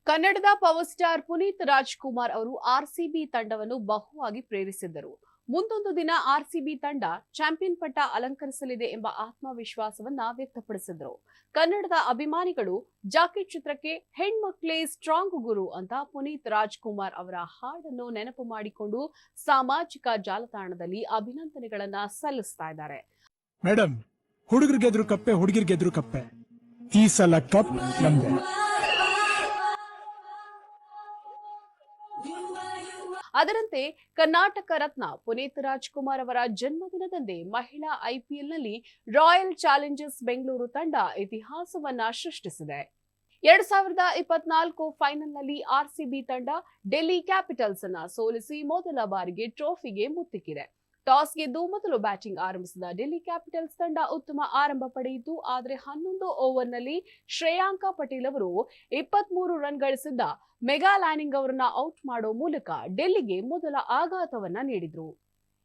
ಕನ್ನಡದ power star Puneeth Rajkumar ಅವರು RCB ತಂಡವನ್ನು ಬಹುವಾಗಿ ಪ್ರೇರಿಸಿದ್ದರು. ಮುಂದೊಂದು ದಿನ ಆರ್‌ಸಿಬಿ ತಂಡ ಚಾಂಪಿಯನ್ ಪಟ್ಟ ಅಲಂಕರಿಸಲಿದೆ ಎಂಬ ಆತ್ಮವಿಶ್ವಾಸವನ್ನ ವ್ಯಕ್ತಪಡಿಸಿದ್ರು. ಕನ್ನಡದ ಅಭಿಮಾನಿಗಳು ಜಾಕೆಟ್ ಚಿತ್ರಕ್ಕೆ ಹೆಣ್ಮಕ್ಳೇ ಸ್ಟ್ರಾಂಗ್ ಗುರು ಅಂತ ಪುನೀತ್ ರಾಜ್‌ಕುಮಾರ್ ಅವರ ಹಾಡನ್ನು ನೆನಪು ಮಾಡಿಕೊಂಡು ಸಾಮಾಜಿಕ ಜಾಲತಾಣದಲ್ಲಿ ಅಭಿನಂದನೆಗಳನ್ನ ಸಲ್ಲಿಸ್ತಾ ಇದ್ದಾರೆ. ಮೇಡಮ್, ಹುಡುಗರು ಗೆದ್ರು ಕಪ್ಪೆ, ಹುಡುಗಿರ್ ಗೆದ್ರು ಕಪ್ಪೆ. ಈ ಸಲ ಕಪ್ ನಮ್ದೆ. ಅದರಂತೆ ಕರ್ನಾಟಕ ರತ್ನ ಪುನೀತ್ ರಾಜ್‌ಕುಮಾರ್ ಅವರ ಜನ್ಮದಿನದಂದೇ ಮಹಿಳಾ ಐಪಿಎಲ್ನಲ್ಲಿ ರಾಯಲ್ ಚಾಲೆಂಜರ್ಸ್ ಬೆಂಗಳೂರು ತಂಡ ಇತಿಹಾಸವನ್ನ ಸೃಷ್ಟಿಸಿದೆ. 2024 ಫೈನಲ್ನಲ್ಲಿ ಆರ್‌ಸಿಬಿ ತಂಡ ಡೆಲ್ಲಿ ಕ್ಯಾಪಿಟಲ್ಸ್ ಅನ್ನ ಸೋಲಿಸಿ ಮೊದಲ ಬಾರಿಗೆ ಟ್ರೋಫಿಗೆ ಮುತ್ತಿಕ್ಕಿದೆ. ಟಾಸ್ ಗೆದ್ದು ಮೊದಲು ಬ್ಯಾಟಿಂಗ್ ಆರಂಭಿಸಿದ ಡೆಲ್ಲಿ ಕ್ಯಾಪಿಟಲ್ಸ್ ತಂಡ ಉತ್ತಮ ಆರಂಭ ಪಡೆಯಿತು. ಆದರೆ 11 ಓವರ್ನಲ್ಲಿ ಶ್ರೇಯಾಂಕ ಪಟೇಲ್ ಅವರು 23 ರನ್ ಗಳಿಸಿದ್ದ ಮೆಗಾ ಲ್ಯಾನಿಂಗ್ ಅವರನ್ನ ಔಟ್ ಮಾಡೋ ಮೂಲಕ ಡೆಲ್ಲಿಗೆ ಮೊದಲ ಆಘಾತವನ್ನ ನೀಡಿದ್ರು.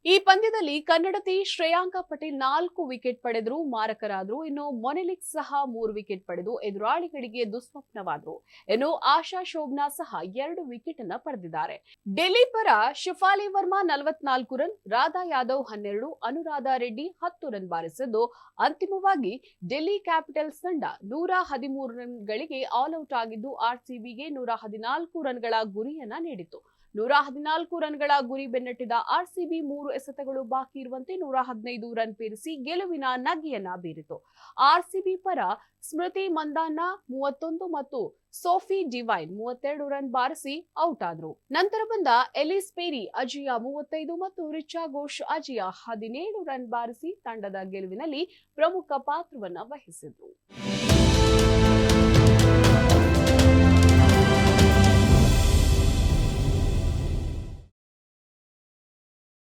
ಈ ಪಂದ್ಯದಲ್ಲಿ ಕನ್ನಡತಿ ಶ್ರೇಯಾಂಕ ಪಟೇಲ್ 4 ವಿಕೆಟ್ ಪಡೆದ್ರು, ಮಾರಕರಾದ್ರು. ಇನ್ನು ಮೊನೆಲಿಕ್ ಸಹ 3 ವಿಕೆಟ್ ಪಡೆದು ಎದುರಾಳಿಗಳಿಗೆ ದುಸ್ವಪ್ನವಾದ್ರು. ಇನ್ನು ಆಶಾ ಶೋಭ್ನಾ ಸಹ 2 ವಿಕೆಟ್ ಅನ್ನ ಪಡೆದಿದ್ದಾರೆ. ಡೆಲ್ಲಿ ಪರ ಶಿಫಾಲಿ ವರ್ಮಾ 44 ರನ್, ರಾಧಾ ಯಾದವ್ 12, ಅನುರಾಧಾ ರೆಡ್ಡಿ 10 ರನ್ ಬಾರಿಸಿದ್ದು ಅಂತಿಮವಾಗಿ ಡೆಲ್ಲಿ ಕ್ಯಾಪಿಟಲ್ಸ್ ತಂಡ 113 ರನ್ಗಳಿಗೆ ಆಲ್ಔಟ್ ಆಗಿದ್ದು ಆರ್‌ಸಿಬಿಗೆ 114 ರನ್ಗಳ ಗುರಿಯನ್ನ ನೀಡಿತು. 114 ರನ್ಗಳ ಗುರಿ ಬೆನ್ನಟ್ಟಿದ ಆರ್‌ಸಿಬಿ 3 ಎಸೆತಗಳು ಬಾಕಿ ಇರುವಂತೆ 115 ರನ್ ಪೇರಿಸಿ ಗೆಲುವಿನ ನಗೆಯನ್ನ ಬೀರಿತು. ಆರ್‌ಸಿಬಿ ಪರ ಸ್ಮೃತಿ ಮಂದಾನ 31 ಮತ್ತು ಸೋಫಿ ಡಿವೈನ್ 32 ರನ್ ಬಾರಿಸಿ ಔಟ್ ಆದ್ರು. ನಂತರ ಬಂದ ಎಲಿಸ್ ಪೇರಿ ಅಜಿಯಾ 35 ಮತ್ತು ರಿಚಾ ಘೋಷ್ ಅಜಿಯಾ 17 ರನ್ ಬಾರಿಸಿ ತಂಡದ ಗೆಲುವಿನಲ್ಲಿ ಪ್ರಮುಖ ಪಾತ್ರವನ್ನ ವಹಿಸಿದ್ರು.